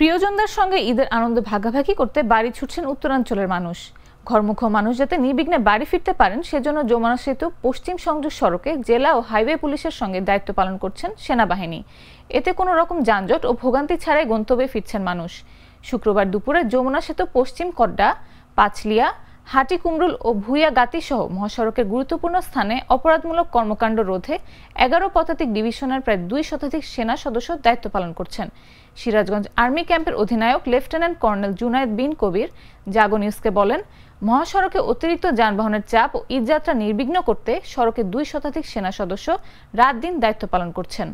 প্রিয়জনদের সঙ্গে ঈদের আনন্দ ভাগাভাগি করতে বাড়ি ছুটছেন উত্তরাঞ্চলের মানুষ। ঘরমুখো মানুষ যাতে নির্বিঘ্নে বাড়ি ফিরতে পারেন সেজন্য যমুনা সেতু পশ্চিম সংযোগ সড়কে জেলা ও হাইওয়ে পুলিশের সঙ্গে দায়িত্ব পালন করছেন সেনাবাহিনী। এতে কোনো রকম যানজট ও ভোগান্তি ছাড়াই গন্তব্যে ফিরছেন মানুষ। শুক্রবার দুপুরে যমুনা সেতু পশ্চিম কড্ডা, পাঁচলিয়া, হাটিকুমরুল ও ভুইয়াগাতি সহ মহাসড়কের গুরুত্বপূর্ণ স্থানে অপরাধমূলক কর্মকাণ্ড রোধে ১১ পদাতিক ডিভিশনের প্রায় ২ শতাধিক সেনা সদস্য দায়িত্ব পালন করছেন। সিরাজগঞ্জ আর্মি ক্যাম্পের অধিনায়ক লেফটেন্যান্ট কর্নেল জুনায়েদ বিন কবির জাগো নিউজকে বলেন, মহাসড়কে অতিরিক্ত যানবাহনের চাপ ও ঈদযাত্রা নির্বিঘ্ন করতে সড়কে ২ শতাধিক সেনা সদস্য রাত দিন দায়িত্ব পালন করছেন।